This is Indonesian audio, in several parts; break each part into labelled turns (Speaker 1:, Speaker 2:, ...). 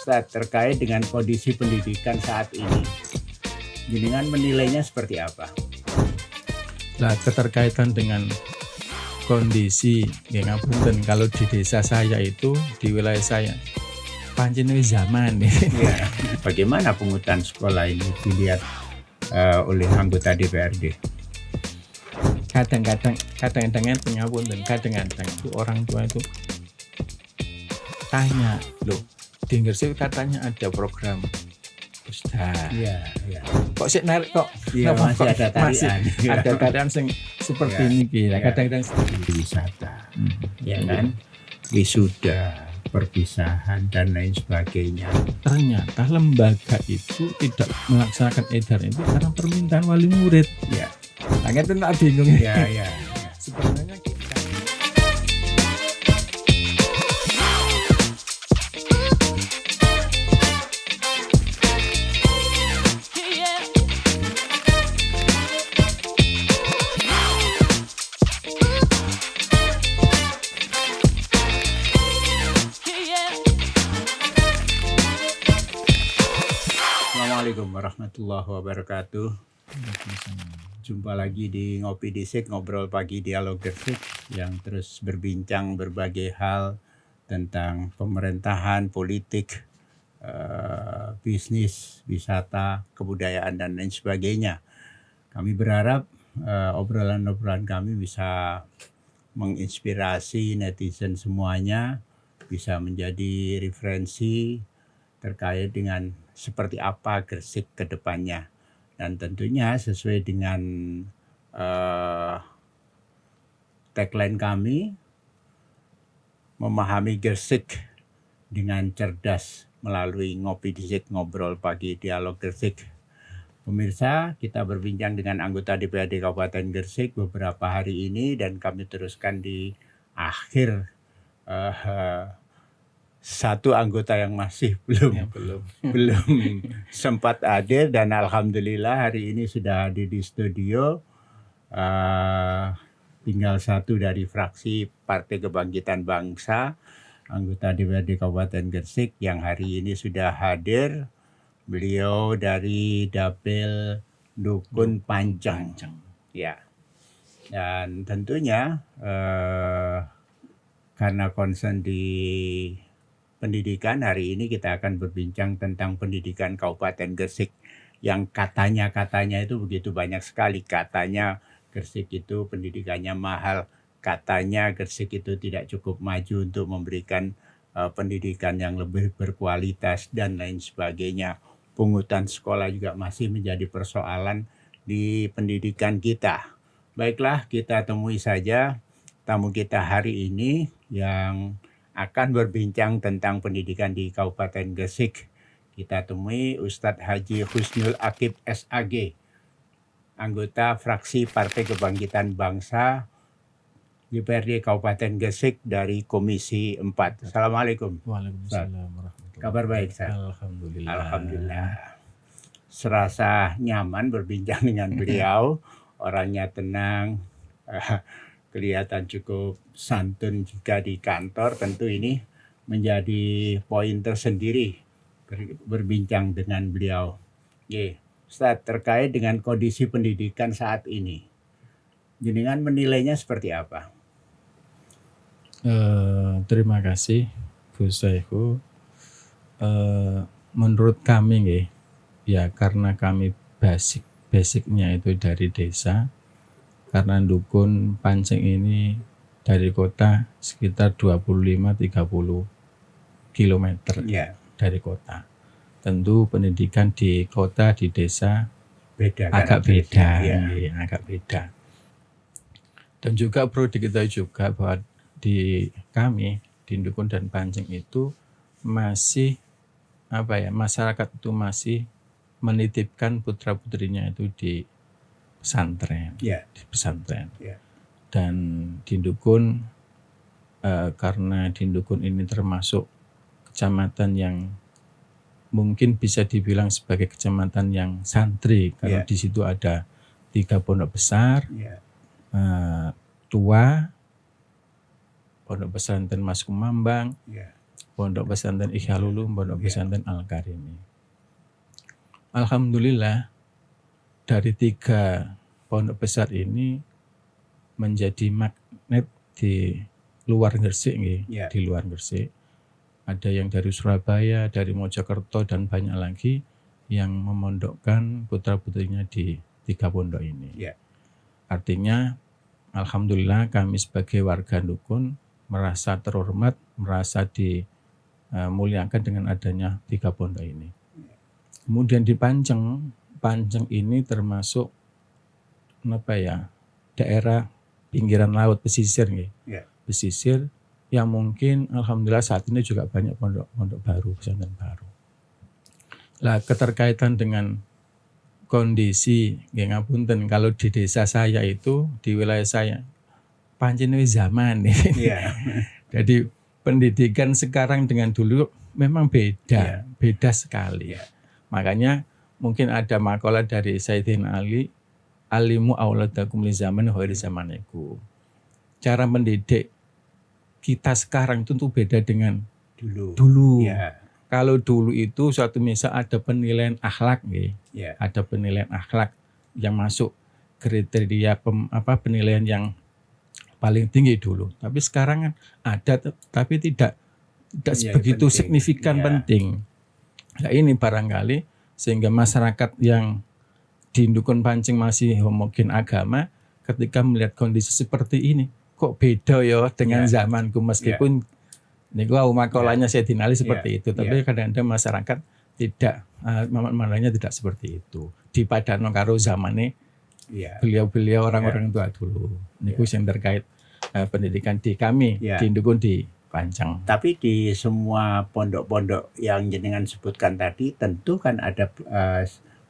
Speaker 1: Ustadz, terkait dengan kondisi pendidikan saat ini, jenengan menilainya seperti apa?
Speaker 2: Nah, keterkaitan dengan kondisi ya ngapunten, kalau di desa saya itu, di wilayah saya pancen wis zaman
Speaker 1: Ya, bagaimana pungutan sekolah ini dilihat oleh anggota DPRD?
Speaker 2: kadang-kadang pengapunten, kadang-kadang itu orang tua itu tanya, loh di Gresik katanya ada program Ustaz,
Speaker 1: Iya, iya.
Speaker 2: kok sih narik kok?
Speaker 1: Iya,
Speaker 2: Kenapa
Speaker 1: masih
Speaker 2: kok
Speaker 1: ada tarian.
Speaker 2: ada tarian yang seperti
Speaker 1: Ya,
Speaker 2: ini kira
Speaker 1: ya.
Speaker 2: kadang-kadang
Speaker 1: Wisata, ya kan? Wisuda, perpisahan dan lain sebagainya.
Speaker 2: ternyata lembaga itu tidak melaksanakan edaran itu karena permintaan wali murid.
Speaker 1: Ya,
Speaker 2: Makanya itu tak bingung
Speaker 1: ya, ya.
Speaker 2: sebenarnya kita.
Speaker 1: Assalamualaikum warahmatullahi wabarakatuh. Jumpa lagi di Ngopi Disik, ngobrol pagi dialog Gresik yang terus berbincang berbagai hal tentang pemerintahan, politik, bisnis, wisata, kebudayaan dan lain sebagainya. Kami berharap obrolan-obrolan kami bisa menginspirasi netizen semuanya, bisa menjadi referensi terkait dengan seperti apa Gresik ke depannya. Dan tentunya sesuai dengan tagline kami, memahami Gresik dengan cerdas melalui Ngopi Disik, ngobrol pagi dialog Gresik. Pemirsa, kita berbincang dengan anggota DPRD Kabupaten Gresik beberapa hari ini dan kami teruskan di akhir satu anggota yang masih belum sempat hadir dan alhamdulillah hari ini sudah hadir di studio. Tinggal satu dari fraksi Partai Kebangkitan Bangsa, anggota DPRD Kabupaten Gresik yang hari ini sudah hadir. Beliau dari Dapil Dukun Panjang. Ya. Dan tentunya karena concern di pendidikan, hari ini kita akan berbincang tentang pendidikan Kabupaten Gresik yang katanya itu begitu banyak sekali. Katanya Gresik itu pendidikannya mahal, katanya Gresik itu tidak cukup maju untuk memberikan pendidikan yang lebih berkualitas dan lain sebagainya. Pungutan sekolah juga masih menjadi persoalan di pendidikan kita. Baiklah, kita temui saja tamu kita hari ini yang akan berbincang tentang pendidikan di Kabupaten Gresik. Kita temui Ustadz Haji Husnul Aqib SAG, anggota fraksi Partai Kebangkitan Bangsa DPRD Kabupaten Gresik dari Komisi 4. Assalamualaikum.
Speaker 2: Waalaikumsalam warahmatullahi wabarakatuh.
Speaker 1: Kabar baik, Ustaz?
Speaker 2: Alhamdulillah.
Speaker 1: Alhamdulillah. Serasa nyaman berbincang dengan beliau. Orangnya tenang, kelihatan cukup santun juga di kantor. Tentu ini menjadi poin tersendiri berbincang dengan beliau. Ustaz, terkait dengan kondisi pendidikan saat ini, jenengan menilainya seperti apa?
Speaker 2: Terima kasih Gus Saihu. Menurut kami ya karena kami basicnya itu dari desa, karena Dukun Panjang ini dari kota sekitar 25-30 kilometer dari kota. Tentu pendidikan di kota, di desa agak beda. Dan juga perlu diketahui juga bahwa di kami, di Dukun dan Panjang itu masih masyarakat itu masih menitipkan putra-putrinya itu di pesantren. Di pesantren. Dan di Dukun karena di Dukun ini termasuk kecamatan yang mungkin bisa dibilang sebagai kecamatan yang santri, karena di situ ada 3 pondok besar, tua, Pondok Pesantren Mas Kumambang, Pondok Pesantren Ikhya-Ulum, Pondok
Speaker 1: Ya.
Speaker 2: Pesantren Al-Karimi. Alhamdulillah dari 3 pondok besar ini menjadi magnet di luar Gresik nggih,
Speaker 1: Ya.
Speaker 2: di luar Gresik. Ada yang dari Surabaya, dari Mojokerto dan banyak lagi yang memondokkan putra-putrinya di 3 pondok ini.
Speaker 1: Ya.
Speaker 2: Artinya alhamdulillah kami sebagai warga Dukun merasa terhormat, merasa dimuliakan dengan adanya 3 pondok ini. Kemudian di Panceng ini termasuk daerah pinggiran laut, pesisir nggih.
Speaker 1: Ya.
Speaker 2: Pesisir yang mungkin alhamdulillah saat ini juga banyak pondok baru, pesantren baru. Lah keterkaitan dengan kondisi nggih ngapunten, kalau di desa saya itu, di wilayah saya pancen wis zaman nih.
Speaker 1: Iya.
Speaker 2: Jadi pendidikan sekarang dengan dulu memang beda,
Speaker 1: Iya.
Speaker 2: beda sekali.
Speaker 1: Iya.
Speaker 2: Makanya mungkin ada makalah dari Sayyidina Ali, alimu auladakum li zaman ghairi zamanikum. Cara mendidik kita sekarang tentu beda dengan dulu.
Speaker 1: Ya.
Speaker 2: Kalau dulu itu suatu misal ada penilaian akhlak nggih.
Speaker 1: Ya.
Speaker 2: Ada penilaian akhlak yang masuk kriteria penilaian yang paling tinggi dulu. Tapi sekarang kan ada tapi tidak
Speaker 1: Ya,
Speaker 2: begitu
Speaker 1: penting.
Speaker 2: signifikan
Speaker 1: Ya.
Speaker 2: penting. Nah ini barangkali sehingga masyarakat yang di Dukun Panceng masih homogen agama ketika melihat kondisi seperti ini kok beda ya dengan
Speaker 1: Ya.
Speaker 2: zamanku, meskipun niku makalahnya Sayyidina Ali seperti
Speaker 1: Ya.
Speaker 2: itu, tapi kadang-kadang masyarakat tidak maknanya tidak seperti itu. Dipadano karo zamane
Speaker 1: Ya.
Speaker 2: beliau-beliau orang-orang tua dulu. Niku sing terkait pendidikan di kami
Speaker 1: Ya.
Speaker 2: di Dukun di Panceng.
Speaker 1: Tapi di semua pondok-pondok yang jenengan sebutkan tadi tentu kan ada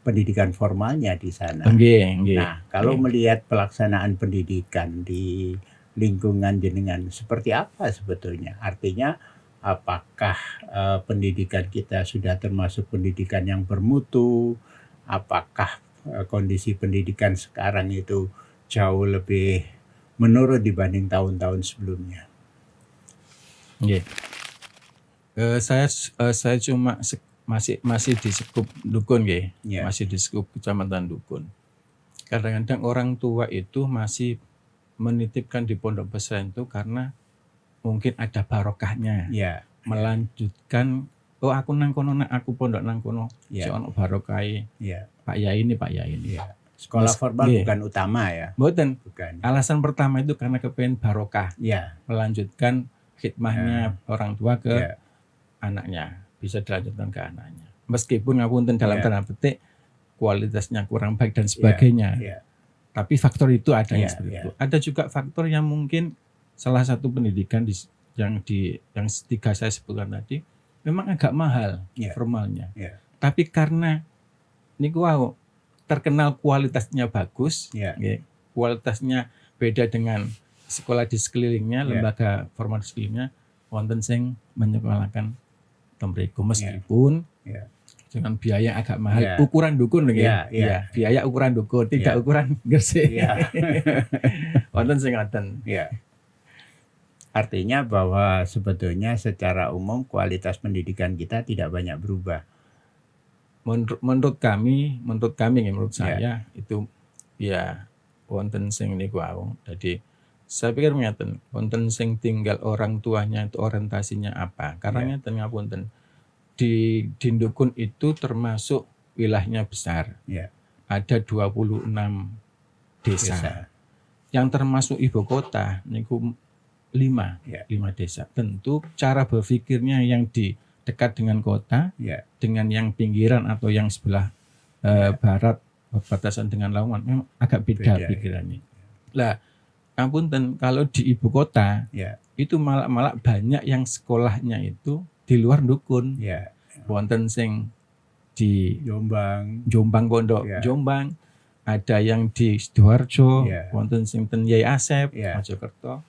Speaker 1: pendidikan formalnya di sana.
Speaker 2: Nggih.
Speaker 1: Nah, kalau melihat pelaksanaan pendidikan di lingkungan jenengan seperti apa sebetulnya? Artinya apakah pendidikan kita sudah termasuk pendidikan yang bermutu? Apakah kondisi pendidikan sekarang itu jauh lebih menurun dibanding tahun-tahun sebelumnya?
Speaker 2: Nggih. Saya cuma masih di Skup Dukun nggih.
Speaker 1: Ya.
Speaker 2: Masih di Skup Kecamatan Dukun. Kadang-kadang orang tua itu masih menitipkan di pondok pesantren itu karena mungkin ada barokahnya.
Speaker 1: Ya.
Speaker 2: Melanjutkan, oh aku nang kono, aku pondok nang kono,
Speaker 1: Ya.
Speaker 2: ono barokai
Speaker 1: Ya.
Speaker 2: Pak Yai ini.
Speaker 1: Ya. Sekolah formal
Speaker 2: Nggih.
Speaker 1: bukan utama ya?
Speaker 2: Mboten.
Speaker 1: Bukan.
Speaker 2: Alasan pertama itu karena kepengen barokah,
Speaker 1: Ya.
Speaker 2: melanjutkan khidmahnya orang tua ke
Speaker 1: Ya.
Speaker 2: anaknya, bisa dilanjutkan ke anaknya. Meskipun ngapunten dalam
Speaker 1: Ya.
Speaker 2: tanda petik kualitasnya kurang baik dan sebagainya.
Speaker 1: Ya.
Speaker 2: Tapi faktor itu ada yang
Speaker 1: Ya,
Speaker 2: seperti
Speaker 1: ya.
Speaker 2: itu. Ada juga faktor yang mungkin salah satu pendidikan yang 3 saya sebutkan tadi memang agak mahal
Speaker 1: Ya.
Speaker 2: formalnya.
Speaker 1: Ya.
Speaker 2: Tapi karena niku wau terkenal kualitasnya bagus,
Speaker 1: Ya.
Speaker 2: nggih, kualitasnya beda dengan sekolah di sekelilingnya,
Speaker 1: Ya.
Speaker 2: lembaga formal di sekelilingnya, wonten sing menyekolahkan temriku meskipun
Speaker 1: Ya.
Speaker 2: dengan biaya yang agak mahal,
Speaker 1: Ya.
Speaker 2: ukuran dukun nggih.
Speaker 1: Ya, ya.
Speaker 2: Ya, biaya ukuran dukun, tidak
Speaker 1: Ya.
Speaker 2: ukuran Gresik.
Speaker 1: Ya.
Speaker 2: Wonten sing ngoten.
Speaker 1: Ya. Artinya bahwa sebetulnya secara umum kualitas pendidikan kita tidak banyak berubah.
Speaker 2: Menurut kami, menurut
Speaker 1: Ya.
Speaker 2: saya itu ya wonten sing niku wau. Jadi saya pikir ngeten, wonten sing tinggal orang tuanya itu orientasinya apa. Karena
Speaker 1: Ya.
Speaker 2: ngeten ngapunten. Di Dukun itu termasuk wilayahnya besar.
Speaker 1: Ya.
Speaker 2: Ada 26 desa. Yang termasuk ibu kota niku 5
Speaker 1: Ya.
Speaker 2: desa. Tentu cara berpikirnya yang di dekat dengan kota
Speaker 1: Ya.
Speaker 2: dengan yang pinggiran atau yang sebelah barat berbatasan dengan Lamongan memang agak beda
Speaker 1: Beda,
Speaker 2: pikirannya. Lah, apunten kalau di ibu kota
Speaker 1: Ya.
Speaker 2: itu malah banyak yang sekolahnya itu di luar Dukun.
Speaker 1: Ya.
Speaker 2: Wonten sing di
Speaker 1: Jombang.
Speaker 2: Pondok
Speaker 1: Ya.
Speaker 2: Jombang, ada yang di Sidoarjo,
Speaker 1: Ya.
Speaker 2: wonten sing ten Yai Asep,
Speaker 1: Ya.
Speaker 2: Mojokerto.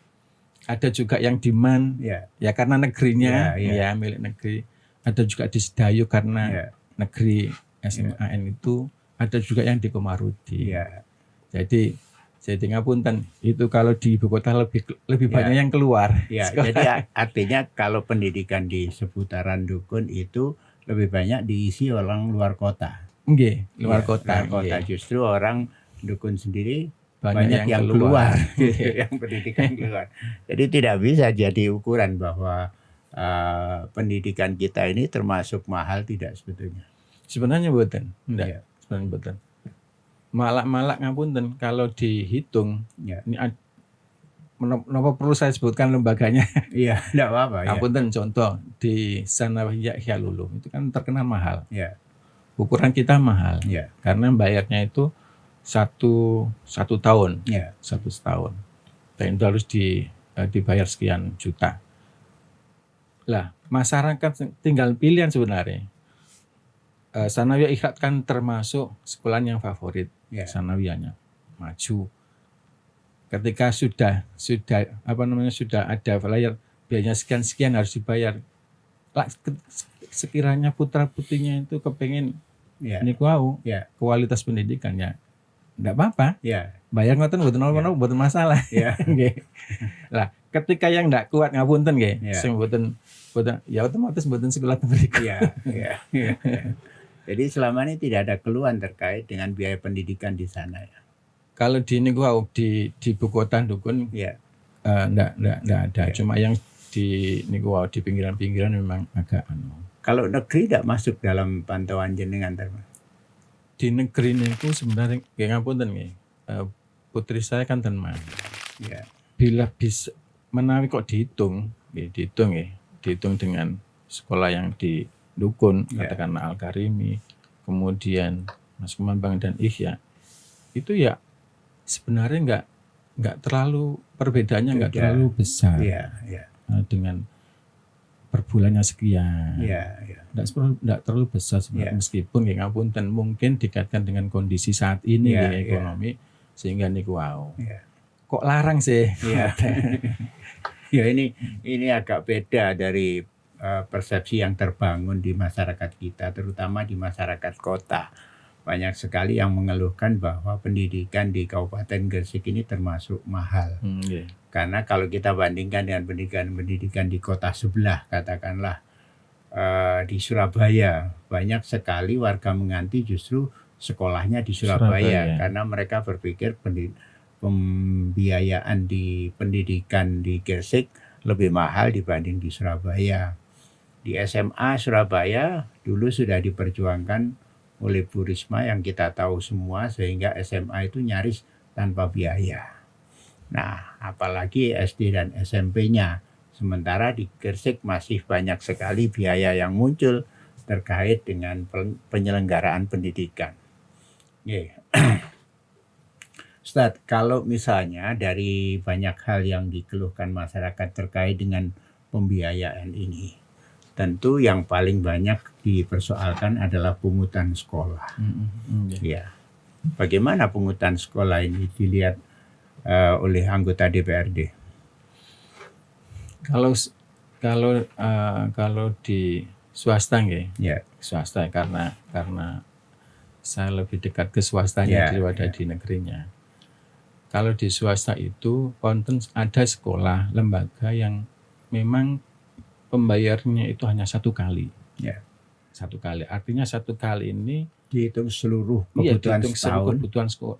Speaker 2: Ada juga yang di Man,
Speaker 1: Ya.
Speaker 2: ya karena negerinya
Speaker 1: Ya.
Speaker 2: ya milik negeri. Ada juga di Sedayu karena
Speaker 1: Ya.
Speaker 2: negeri SMAN itu. Ada juga yang di Komarudi.
Speaker 1: Ya.
Speaker 2: Jadi Jadi ngapunten, itu kalau di ibu kota lebih
Speaker 1: Ya.
Speaker 2: banyak yang keluar.
Speaker 1: Ya,
Speaker 2: Sekolah.
Speaker 1: jadi artinya kalau pendidikan di seputaran Dukun itu lebih banyak diisi orang luar kota.
Speaker 2: Nggih, luar
Speaker 1: Ya,
Speaker 2: kota.
Speaker 1: luar kota.
Speaker 2: nggih.
Speaker 1: Justru orang Dukun sendiri
Speaker 2: Banyak
Speaker 1: banyak yang keluar,
Speaker 2: Nggih.
Speaker 1: yang pendidikan keluar. Jadi tidak bisa jadi ukuran bahwa pendidikan kita ini termasuk mahal, tidak sebetulnya.
Speaker 2: Sebenarnya mboten, enggak.
Speaker 1: Ya.
Speaker 2: Sebenarnya mboten. Malak ngapunten kalau dihitung
Speaker 1: Ya.
Speaker 2: ini menapa perlu saya sebutkan lembaganya?
Speaker 1: Iya, tidak apa-apa. Ya.
Speaker 2: Ngapunten contoh di Sanawiyah Ihya Ulum itu kan terkenal mahal.
Speaker 1: Ya.
Speaker 2: Ukuran kita mahal
Speaker 1: Ya.
Speaker 2: karena bayarnya itu satu tahun,
Speaker 1: Ya.
Speaker 2: 1 tahun. Dan itu harus dibayar sekian juta. Lah, masyarakat tinggal pilihan sebenarnya. Sanawiyah Ihya kan termasuk sekolah yang favorit.
Speaker 1: Ya.
Speaker 2: Sanawiyahnya maju. Ketika sudah ada flyer biayanya sekian harus dibayar. Lah, sekiranya putra putrinya itu kepengen
Speaker 1: Ya.
Speaker 2: niku wau
Speaker 1: Ya.
Speaker 2: kualitas pendidikannya, enggak apa-apa.
Speaker 1: Ya.
Speaker 2: Bayar ngoten mboten apa-apa, mboten masalah.
Speaker 1: Ya.
Speaker 2: Nggih. Lah, ketika yang enggak kuat ngapunten nggih,
Speaker 1: Ya.
Speaker 2: sing mboten ya otomatis mboten sekolah mriku.
Speaker 1: Iya, iya, iya. Jadi selama ini tidak ada keluhan terkait dengan biaya pendidikan di sana ya.
Speaker 2: Kalau di niku wau di ibu kota Dukun
Speaker 1: Iya.
Speaker 2: enggak ada.
Speaker 1: Ya.
Speaker 2: Cuma yang di niku wau di pinggiran-pinggiran memang agak
Speaker 1: Kalau negeri tidak masuk dalam pantauan jenengan, teman.
Speaker 2: di negeri niku sebenarnya nggih ngapunten nggih. Putri saya kan tenman.
Speaker 1: Ya.
Speaker 2: Bila bisa menawi kok dihitung dengan sekolah yang di Dukun,
Speaker 1: Ya.
Speaker 2: katakanlah Al-Karimi, kemudian Mas Kemambang dan Ihya, itu ya sebenarnya nggak terlalu perbedaannya nggak
Speaker 1: Beda.
Speaker 2: terlalu besar.
Speaker 1: Iya, iya.
Speaker 2: Dengan per bulannya sekian.
Speaker 1: Iya, iya.
Speaker 2: Nggak terlalu besar sebenarnya, meskipun ya ngapunten mungkin dikaitkan dengan kondisi saat ini
Speaker 1: Ya,
Speaker 2: ya, ekonomi sehingga niku wau.
Speaker 1: Iya.
Speaker 2: Kok larang sih?
Speaker 1: Iya. Ya ini agak beda dari persepsi yang terbangun di masyarakat kita, terutama di masyarakat kota. Banyak sekali yang mengeluhkan bahwa pendidikan di Kabupaten Gresik ini termasuk mahal.
Speaker 2: Nggih.
Speaker 1: Karena kalau kita bandingkan dengan pendidikan di kota sebelah, katakanlah di Surabaya, banyak sekali warga menganti justru sekolahnya di Surabaya. Karena mereka berpikir pembiayaan di pendidikan di Gresik lebih mahal dibanding di Surabaya. Di SMA Surabaya dulu sudah diperjuangkan oleh Bu Risma yang kita tahu semua, sehingga SMA itu nyaris tanpa biaya. Nah, apalagi SD dan SMP-nya. Sementara di Gresik masih banyak sekali biaya yang muncul terkait dengan penyelenggaraan pendidikan. Ustadz, kalau misalnya dari banyak hal yang dikeluhkan masyarakat terkait dengan pembiayaan ini, tentu yang paling banyak dipersoalkan adalah pungutan sekolah. Ya. Bagaimana pungutan sekolah ini dilihat oleh anggota DPRD?
Speaker 2: Kalau di swasta nggih,
Speaker 1: Ya.
Speaker 2: swasta karena saya lebih dekat ke swastanya daripada di negerinya. Kalau di swasta itu konten ada sekolah lembaga yang memang pembayarnya itu hanya 1 kali.
Speaker 1: Ya.
Speaker 2: 1 kali. Artinya 1 kali ini
Speaker 1: dihitung seluruh kebutuhan setahun.
Speaker 2: Kebutuhan sekolah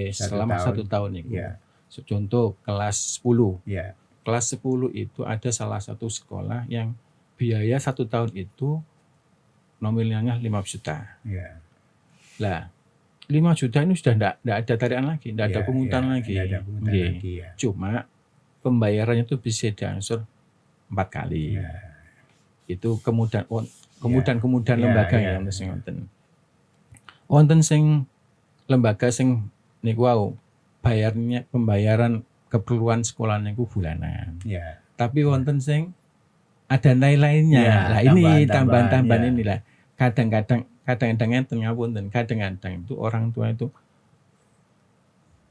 Speaker 2: selama 1 tahun itu.
Speaker 1: Ya.
Speaker 2: Contoh kelas 10.
Speaker 1: Ya.
Speaker 2: Kelas 10 itu ada salah satu sekolah yang biaya 1 tahun itu nominalnya 5 juta.
Speaker 1: Ya.
Speaker 2: Lah, 5 juta ini sudah enggak ada tarian lagi, enggak ada pungutan lagi.
Speaker 1: Enggak ada pungutan lagi ya.
Speaker 2: Cuma pembayarannya itu bisa diangsur 4 kali.
Speaker 1: Ya.
Speaker 2: Itu kemudahan lembaga
Speaker 1: ya.
Speaker 2: yang sing wonten. Wonten sing lembaga sing niku wau pembayaran keperluan sekolah niku bulanan.
Speaker 1: Ya.
Speaker 2: Tapi wonten sing ada nilai-nilainya.
Speaker 1: Ya,
Speaker 2: Lah ini
Speaker 1: tambahan-tambahan,
Speaker 2: tambahan
Speaker 1: ya.
Speaker 2: inilah. Kadang-kadang enten ngapunten, kadang-kadang itu orang tua itu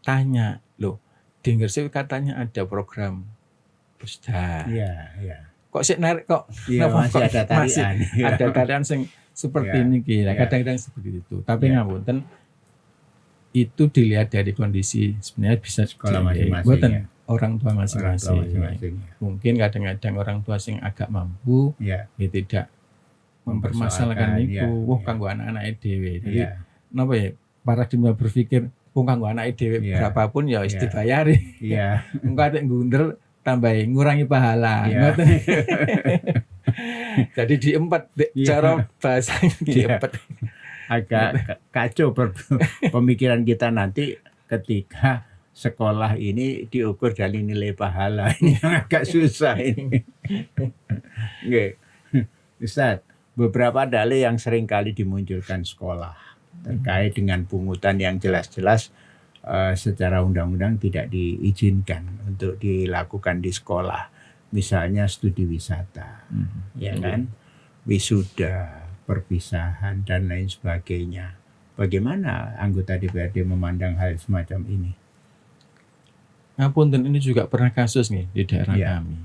Speaker 2: tanya, loh, di Gresik katanya ada program Pusda.
Speaker 1: Iya, iya.
Speaker 2: Kok sih narik kok?
Speaker 1: Iya,
Speaker 2: Kenapa
Speaker 1: masih
Speaker 2: kok
Speaker 1: ada tarian.
Speaker 2: masih
Speaker 1: Iya.
Speaker 2: ada tarian sing seperti
Speaker 1: Ya,
Speaker 2: ini kira.
Speaker 1: ya.
Speaker 2: Kadang-kadang seperti itu. Tapi
Speaker 1: Ya.
Speaker 2: ngapunten itu dilihat dari kondisi sebenarnya bisa
Speaker 1: Sekolah masing-masing,
Speaker 2: buatan
Speaker 1: ya.
Speaker 2: orang tua
Speaker 1: Orang tua
Speaker 2: masing-masing.
Speaker 1: masing-masing.
Speaker 2: Mungkin kadang-kadang orang tua sing agak mampu
Speaker 1: Ya,
Speaker 2: ya tidak mempermasalahkan
Speaker 1: mempersoalkan,
Speaker 2: itu,
Speaker 1: ya,
Speaker 2: wah
Speaker 1: ya.
Speaker 2: kanggo anak-anak dhewe. Jadi
Speaker 1: Iya,
Speaker 2: napa ya paradigma berpikir wong kanggo anak dhewe
Speaker 1: Iya.
Speaker 2: berapapun ya wis
Speaker 1: Iya.
Speaker 2: dibayari.
Speaker 1: iya,
Speaker 2: Engko atik ngundel tambahi ngurangi pahala.
Speaker 1: Iya.
Speaker 2: Ngoten. Jadi diempet
Speaker 1: Iya.
Speaker 2: cara bahasa diempet.
Speaker 1: agak kacau pemikiran kita nanti ketika sekolah ini diukur dari nilai pahala. Ini yang agak susah ini. Nggih. Ustaz, beberapa dalih yang sering kali dimunculkan sekolah terkait dengan pungutan yang jelas-jelas secara undang-undang tidak diizinkan untuk dilakukan di sekolah. Misalnya studi wisata, ya kan, wisuda, perpisahan dan lain sebagainya. Bagaimana anggota DPRD memandang hal semacam ini?
Speaker 2: Ngapunten ini juga pernah kasus nih di daerah
Speaker 1: Iya.
Speaker 2: kami.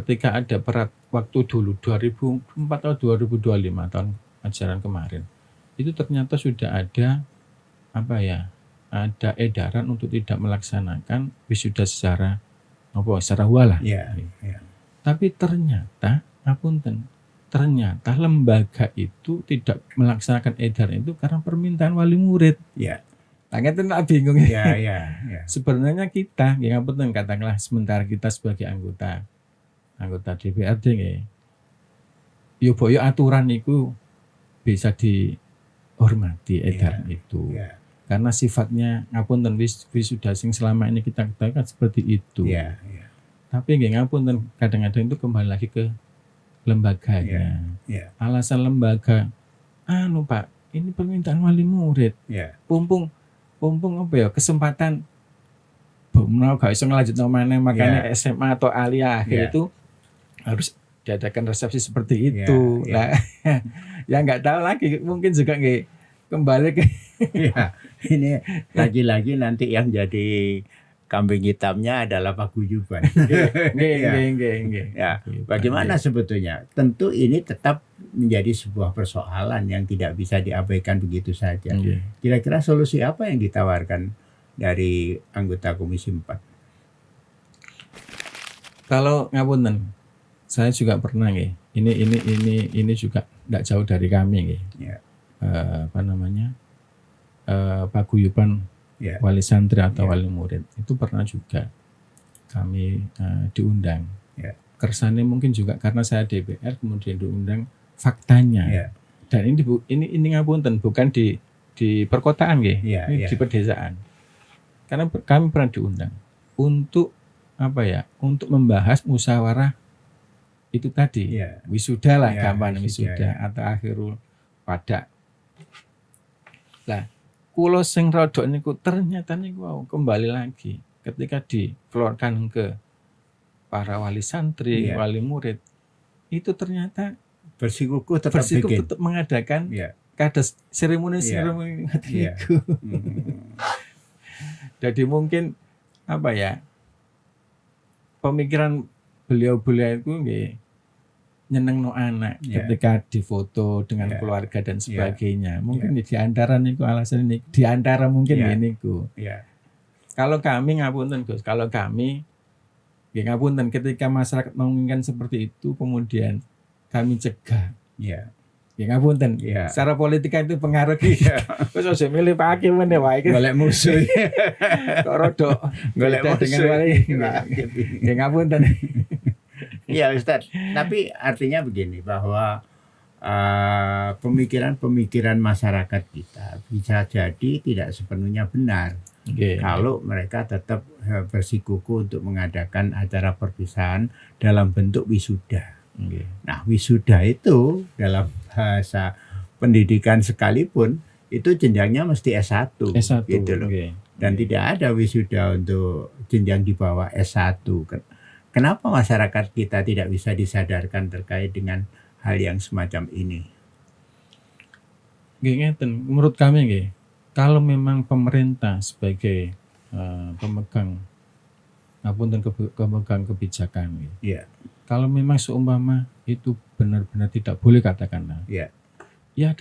Speaker 2: Ketika ada waktu dulu 2004 atau 2025 tahun ajaran kemarin, itu ternyata sudah ada ada edaran untuk tidak melaksanakan wisuda secara hualah.
Speaker 1: Ya,
Speaker 2: Tapi ternyata ternyata lembaga itu tidak melaksanakan edaran itu karena permintaan wali murid.
Speaker 1: ya,
Speaker 2: Ngeten tak bingung.
Speaker 1: ya.
Speaker 2: Sebenarnya kita, ya ngapunten katakanlah sementara kita sebagai anggota DPRD nggih. Yo boyo aturan itu bisa dihormati edaran itu.
Speaker 1: Ya.
Speaker 2: Karena sifatnya ngapunten wisuda sing selama ini kita ketahui kan seperti itu.
Speaker 1: Ya.
Speaker 2: Tapi nggih ngapunten kadang-kadang itu kembali lagi ke lembaganya.
Speaker 1: Ya.
Speaker 2: Alasan lembaga, Pak, ini permintaan wali murid.
Speaker 1: Ya.
Speaker 2: Pumpung kesempatan mau gak iso ngelanjutno maneh makanya SMA atau aliyah itu harus diadakan resepsi seperti itu. Nah, ya nggak tahu lagi mungkin juga nggak kembali ke
Speaker 1: Ya, ini lagi-lagi nanti yang jadi kambing hitamnya adalah paguyuban.
Speaker 2: Nggih.
Speaker 1: Ya, bagaimana sebetulnya? Tentu ini tetap menjadi sebuah persoalan yang tidak bisa diabaikan begitu saja. Kira-kira solusi apa yang ditawarkan dari anggota Komisi 4?
Speaker 2: Kalau ngapunten, saya juga pernah nggih. Ini juga tidak jauh dari kami nggih.
Speaker 1: Ya.
Speaker 2: Paguyuban wali santri atau
Speaker 1: Ya.
Speaker 2: wali murid itu pernah juga kami diundang.
Speaker 1: Ya.
Speaker 2: Kersane mungkin juga karena saya DPR kemudian diundang faktanya.
Speaker 1: Ya.
Speaker 2: Dan ini ngapunten bukan di perkotaan nggih,
Speaker 1: Ya,
Speaker 2: ini
Speaker 1: ya.
Speaker 2: di pedesaan. Karena kami pernah diundang untuk untuk membahas musyawarah itu tadi.
Speaker 1: Ya.
Speaker 2: Wisuda lah,
Speaker 1: Ya,
Speaker 2: gampang
Speaker 1: wisuda,
Speaker 2: wisuda atau akhirul pada. Lah, kulo sing rodok niku ternyata niku kembali lagi ketika dikeluarkan ke para wali santri,
Speaker 1: Iya.
Speaker 2: wali murid, itu ternyata
Speaker 1: Bersikukuh tetap bikin.
Speaker 2: tetap mengadakan
Speaker 1: Ya.
Speaker 2: kades seremoni
Speaker 1: Iya. Iya.
Speaker 2: itu. Jadi mungkin pemikiran beliau-beliau itu nggih nyenengno anak
Speaker 1: Iya.
Speaker 2: ketika difoto dengan
Speaker 1: Iya.
Speaker 2: keluarga dan sebagainya. Mungkin di antara niku alasan ini, di antara mungkin
Speaker 1: Iya.
Speaker 2: niku.
Speaker 1: Ya.
Speaker 2: Kalau kami ngapunten Gus, kalau kami nggih ngapunten ketika masyarakat menginginkan seperti itu kemudian kami cegah.
Speaker 1: Ya.
Speaker 2: Ya ngapunten.
Speaker 1: Iya.
Speaker 2: Secara politika itu pengaruh Wis aja milih Pak Hakim meneh wae iki.
Speaker 1: Golek musuh.
Speaker 2: Kok rodok
Speaker 1: Golek
Speaker 2: beda dengan
Speaker 1: musuh.
Speaker 2: wali. Nggih ngapunten.
Speaker 1: Iya Ustaz, tapi artinya begini bahwa pemikiran-pemikiran masyarakat kita bisa jadi tidak sepenuhnya benar kalau mereka tetap bersikukuh untuk mengadakan acara perpisahan dalam bentuk wisuda. Nah, wisuda itu dalam bahasa pendidikan sekalipun itu jenjangnya mesti S1, gitu loh. Dan tidak ada wisuda untuk jenjang di bawah S1. Kenapa masyarakat kita tidak bisa disadarkan terkait dengan hal yang semacam ini?
Speaker 2: Ngeten, menurut kami nggih, kalau memang pemerintah sebagai pemegang kebijakan,
Speaker 1: Iya.
Speaker 2: kalau memang seumpama itu benar-benar tidak boleh katakanlah,
Speaker 1: Iya.
Speaker 2: ya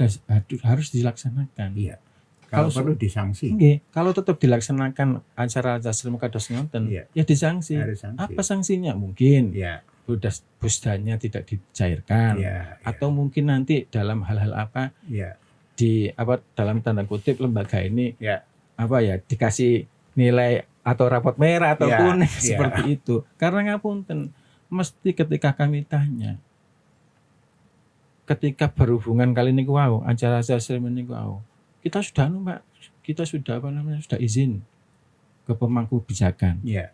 Speaker 2: harus dilaksanakan.
Speaker 1: Iya. Kalau perlu disanksi.
Speaker 2: Nggih, kalau tetap dilaksanakan acara Taslim Kados ngoten,
Speaker 1: Iya.
Speaker 2: ya disanksi.
Speaker 1: Harus sanksi.
Speaker 2: Apa sanksinya? Mungkin
Speaker 1: Ya,
Speaker 2: busdanya tidak dicairkan,
Speaker 1: ya,
Speaker 2: atau mungkin nanti dalam hal-hal apa
Speaker 1: ya,
Speaker 2: dalam tanda kutip lembaga ini
Speaker 1: ya,
Speaker 2: dikasih nilai atau rapot merah atau
Speaker 1: Ya,
Speaker 2: kuning
Speaker 1: ya.
Speaker 2: seperti itu. Karena ngapunten, mesti ketika kami tanya, ketika berhubungan kali niku wau, acara Taslim niku wau, kita sudah Pak, kita sudah sudah izin ke pemangku kebijakan.
Speaker 1: ya,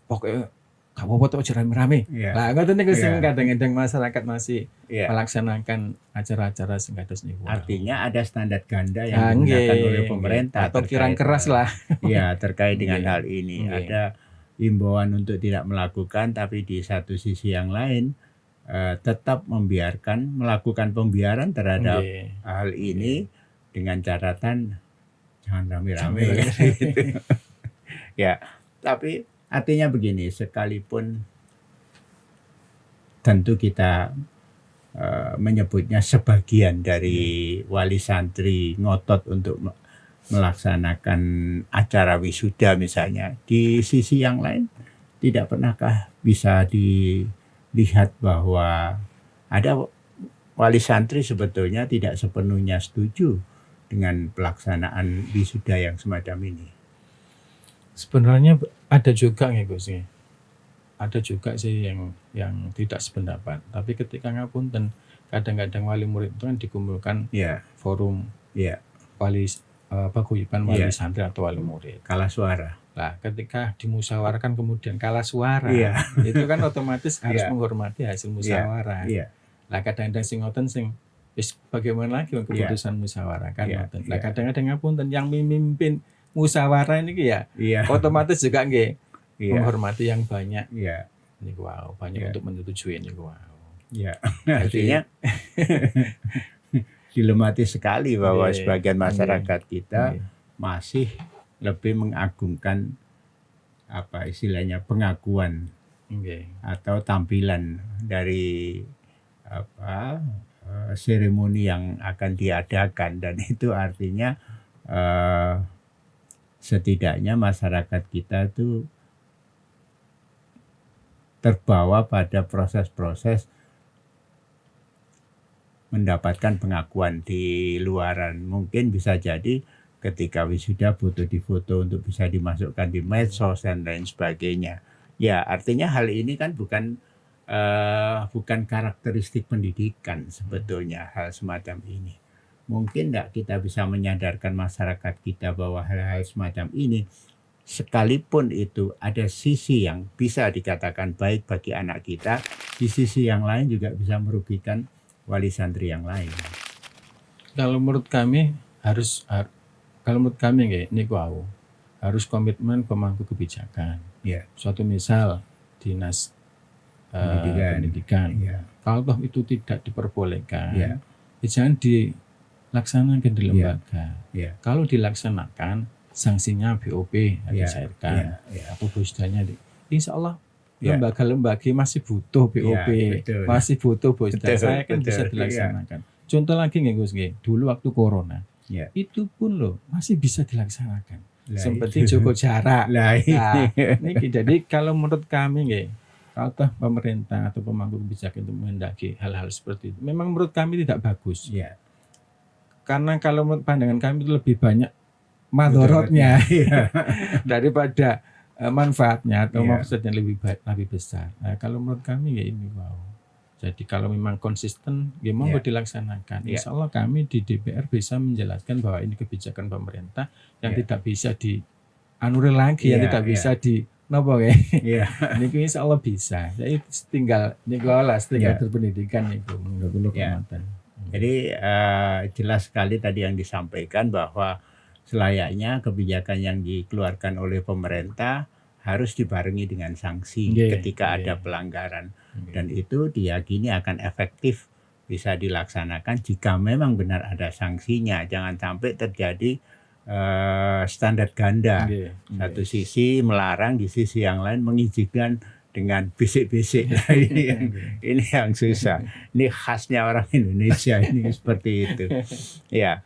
Speaker 2: Pokoknya gak apa-apa tuh aja rame-rame.
Speaker 1: ya,
Speaker 2: Lah ngoten niku sing
Speaker 1: Ya.
Speaker 2: kadang-kadang masyarakat masih
Speaker 1: ya.
Speaker 2: melaksanakan acara-acara sing kados niku.
Speaker 1: Artinya ada standar ganda
Speaker 2: Ah,
Speaker 1: yang digunakan
Speaker 2: nggih,
Speaker 1: oleh
Speaker 2: nggih.
Speaker 1: pemerintah
Speaker 2: atau
Speaker 1: terkait,
Speaker 2: kirang keras lah.
Speaker 1: Ya, terkait dengan
Speaker 2: Nggih,
Speaker 1: hal ini.
Speaker 2: nggih.
Speaker 1: Ada imbauan untuk tidak melakukan, tapi di satu sisi yang lain tetap melakukan pembiaran terhadap
Speaker 2: Nggih.
Speaker 1: hal ini dengan catatan jangan rame-rame.
Speaker 2: Jangan
Speaker 1: gitu. Ya, tapi artinya begini, sekalipun tentu kita menyebutnya sebagian dari wali santri ngotot untuk melaksanakan acara wisuda misalnya, di sisi yang lain tidak pernahkah bisa dilihat bahwa ada wali santri sebetulnya tidak sepenuhnya setuju dengan pelaksanaan wisuda yang semacam ini?
Speaker 2: Sebenarnya ada juga nih Gus ya. Ada juga sih yang tidak sependapat. Tapi ketika ngapunten, kadang-kadang wali murid itu kan dikumpulkan
Speaker 1: Ya,
Speaker 2: forum
Speaker 1: ya,
Speaker 2: paguyuban wali
Speaker 1: Iya.
Speaker 2: santri atau wali murid.
Speaker 1: kalah suara.
Speaker 2: Lah, ketika dimusyawarahkan kemudian kalah suara,
Speaker 1: Iya.
Speaker 2: itu kan otomatis harus
Speaker 1: Iya.
Speaker 2: menghormati hasil musyawarah.
Speaker 1: Iya,
Speaker 2: Lah kadang-kadang sing ngoten sing wis bagaimana lagi keputusan musyawarah kan
Speaker 1: Iya,
Speaker 2: ngoten. Lah
Speaker 1: iya.
Speaker 2: kadang-kadang ngapunten yang memimpin musyawarah ini ya
Speaker 1: iya,
Speaker 2: otomatis juga nggih
Speaker 1: iya,
Speaker 2: menghormati yang banyak
Speaker 1: iya,
Speaker 2: niku wow, banyak
Speaker 1: Iya.
Speaker 2: untuk menyetujui niku wow.
Speaker 1: iya. Artinya dilematis sekali bahwa
Speaker 2: Iya,
Speaker 1: sebagian masyarakat kita
Speaker 2: Nggih.
Speaker 1: masih lebih mengagungkan apa istilahnya pengakuan
Speaker 2: Nggih.
Speaker 1: atau tampilan dari seremoni yang akan diadakan, dan itu artinya setidaknya masyarakat kita itu terbawa pada proses-proses mendapatkan pengakuan di luaran. Mungkin bisa jadi ketika wisuda butuh difoto untuk bisa dimasukkan di medsos dan lain sebagainya. Ya, artinya hal ini kan bukan karakteristik pendidikan sebetulnya, hal semacam ini. Mungkin enggak kita bisa menyadarkan masyarakat kita bahwa hal-hal semacam ini, sekalipun itu ada sisi yang bisa dikatakan baik bagi anak kita, di sisi yang lain juga bisa merugikan wali santri yang lain.
Speaker 2: Kalau menurut kami kalau menurut kami nggih niku wau harus komitmen pemangku kebijakan.
Speaker 1: Ya.
Speaker 2: Suatu misal dinas pendidikan.
Speaker 1: Ya.
Speaker 2: Kalau toh itu tidak diperbolehkan,
Speaker 1: Ya.
Speaker 2: jangan dilaksanakan di
Speaker 1: Ya.
Speaker 2: lembaga.
Speaker 1: Ya.
Speaker 2: Kalau dilaksanakan, sanksinya BOP
Speaker 1: Ya.
Speaker 2: dicairkan.
Speaker 1: Ya.
Speaker 2: Atau busdanya insya Allah
Speaker 1: Ya.
Speaker 2: lembaga-lembaga masih butuh BOP,
Speaker 1: Ya, betul.
Speaker 2: masih butuh busda.
Speaker 1: Betul,
Speaker 2: Saya kan
Speaker 1: betul.
Speaker 2: bisa dilaksanakan. Contoh lagi nggih Gus nggih, dulu waktu corona,
Speaker 1: Ya.
Speaker 2: itu pun loh masih bisa dilaksanakan.
Speaker 1: Lah,
Speaker 2: Seperti
Speaker 1: itu.
Speaker 2: jaga jarak.
Speaker 1: Lah,
Speaker 2: Nah, ini jadi kalau menurut kami nggih, kalau toh pemerintah atau pemangku kebijakan itu menghendaki hal-hal seperti itu, memang menurut kami tidak bagus.
Speaker 1: Ya.
Speaker 2: Karena kalau menurut pandangan kami itu lebih banyak madorotnya
Speaker 1: Iya.
Speaker 2: daripada manfaatnya atau
Speaker 1: Iya.
Speaker 2: maksudnya lebih besar. Nah, kalau menurut kami ya ini wow. Jadi kalau memang konsisten, ya monggo
Speaker 1: Iya.
Speaker 2: dilaksanakan.
Speaker 1: Iya.
Speaker 2: Insya Allah kami di DPR bisa menjelaskan bahwa ini kebijakan pemerintah yang
Speaker 1: Iya.
Speaker 2: tidak bisa dianulir lagi, yang
Speaker 1: Iya,
Speaker 2: tidak
Speaker 1: iya.
Speaker 2: bisa nopo ya.
Speaker 1: Iya.
Speaker 2: Niku insya Allah bisa. Jadi tinggal niku lah, tinggal
Speaker 1: Iya.
Speaker 2: berpendidikan niku nggak perlu
Speaker 1: Iya.
Speaker 2: kematan.
Speaker 1: Jadi jelas sekali tadi yang disampaikan bahwa selayaknya kebijakan yang dikeluarkan oleh pemerintah harus dibarengi dengan sanksi
Speaker 2: Nggih,
Speaker 1: ketika
Speaker 2: nggih.
Speaker 1: ada pelanggaran, dan itu diyakini akan efektif bisa dilaksanakan jika memang benar ada sanksinya. Jangan sampai terjadi standar ganda.
Speaker 2: Nggih,
Speaker 1: Satu
Speaker 2: nggih.
Speaker 1: sisi melarang, di sisi yang lain mengizinkan dengan bisik-bisik. Nah, ini yang susah. Ini khasnya orang Indonesia ini seperti itu. Ya,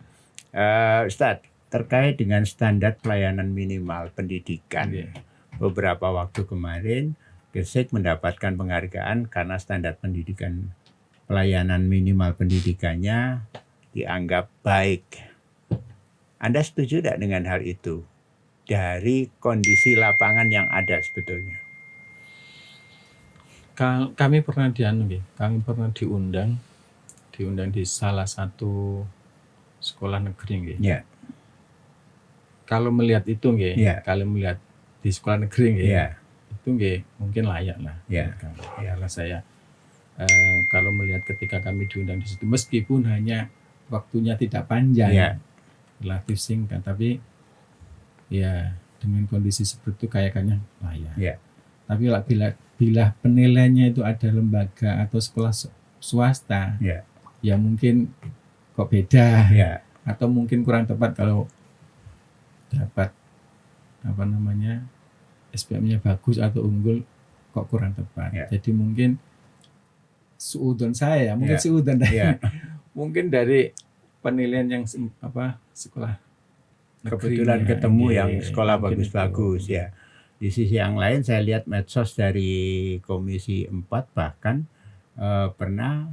Speaker 1: Ustadz, terkait dengan standar pelayanan minimal pendidikan.
Speaker 2: Nggih.
Speaker 1: Beberapa waktu kemarin Gresik mendapatkan penghargaan karena standar pendidikan pelayanan minimal pendidikannya dianggap baik. Anda setuju tidak dengan hal itu? Dari kondisi lapangan yang ada sebetulnya.
Speaker 2: Kami pernah kami pernah diundang di salah satu sekolah negeri nggih.
Speaker 1: Ya,
Speaker 2: Kalau melihat itu nggih,
Speaker 1: Ya.
Speaker 2: kalau melihat di sekolah negeri nggih,
Speaker 1: ya,
Speaker 2: itu nggih mungkin layak lah.
Speaker 1: Ya.
Speaker 2: Karena saya kalau melihat ketika kami diundang di situ, meskipun hanya waktunya tidak panjang,
Speaker 1: Ya.
Speaker 2: relatif singkat, tapi ya dengan kondisi seperti itu kayaknya layak.
Speaker 1: Ya.
Speaker 2: Tapi bila penilaiannya itu ada lembaga atau sekolah swasta,
Speaker 1: Ya.
Speaker 2: ya mungkin kok beda,
Speaker 1: ya,
Speaker 2: atau mungkin kurang tepat kalau dapat SPM-nya bagus atau unggul kok kurang tepat.
Speaker 1: Ya.
Speaker 2: Jadi mungkin suudon saya, mungkin
Speaker 1: Ya.
Speaker 2: suudon
Speaker 1: Ya.
Speaker 2: mungkin dari penilaian yang sekolah
Speaker 1: Kebetulan
Speaker 2: negerinya,
Speaker 1: ketemu
Speaker 2: nggih,
Speaker 1: yang sekolah
Speaker 2: mungkin
Speaker 1: bagus-bagus
Speaker 2: itu.
Speaker 1: ya. Di sisi yang lain saya lihat medsos dari Komisi 4 bahkan pernah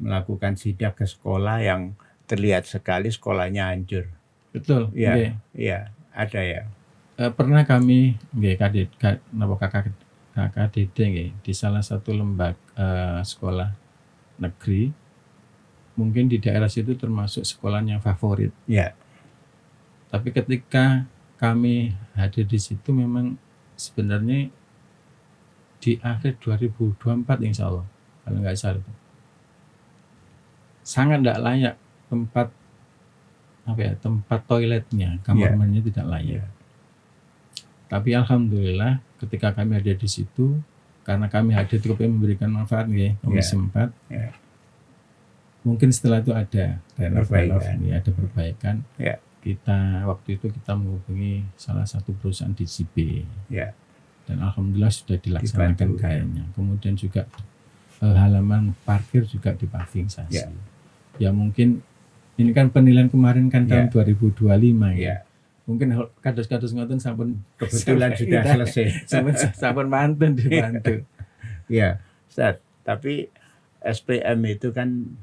Speaker 1: melakukan sidak ke sekolah yang terlihat sekali sekolahnya hancur.
Speaker 2: Betul.
Speaker 1: Ya,
Speaker 2: nggih.
Speaker 1: ya, ada ya.
Speaker 2: Pernah kami nggih KKDD nggih di salah satu lembaga sekolah negeri, mungkin di daerah situ termasuk sekolahnya favorit.
Speaker 1: Ya,
Speaker 2: Tapi ketika kami hadir di situ memang sebenarnya di akhir 2024 insya Allah kalau nggak salah itu sangat tidak layak tempat toiletnya, kamar
Speaker 1: Ya.
Speaker 2: mandinya tidak layak.
Speaker 1: Ya.
Speaker 2: Tapi alhamdulillah ketika kami hadir di situ, karena kami hadir cukup memberikan manfaat nggih, Komisi 4.
Speaker 1: Ya.
Speaker 2: Mungkin setelah itu ada
Speaker 1: Perbaikan.
Speaker 2: ada perbaikan.
Speaker 1: Ya.
Speaker 2: Waktu itu kita menghubungi salah satu perusahaan di JB.
Speaker 1: Ya.
Speaker 2: Dan alhamdulillah sudah dilaksanakan
Speaker 1: Dibantu.
Speaker 2: kayaknya. Kemudian juga halaman parkir juga dipavingsasi.
Speaker 1: Ya.
Speaker 2: Ya mungkin ini kan penilaian kemarin kan tahun 2025 ya.
Speaker 1: Ya.
Speaker 2: Mungkin kados-kados ngoten sampun
Speaker 1: Kebetulan sudah selesai.
Speaker 2: sampun mantun dibantu.
Speaker 1: Ya, Ustaz, tapi SPM itu kan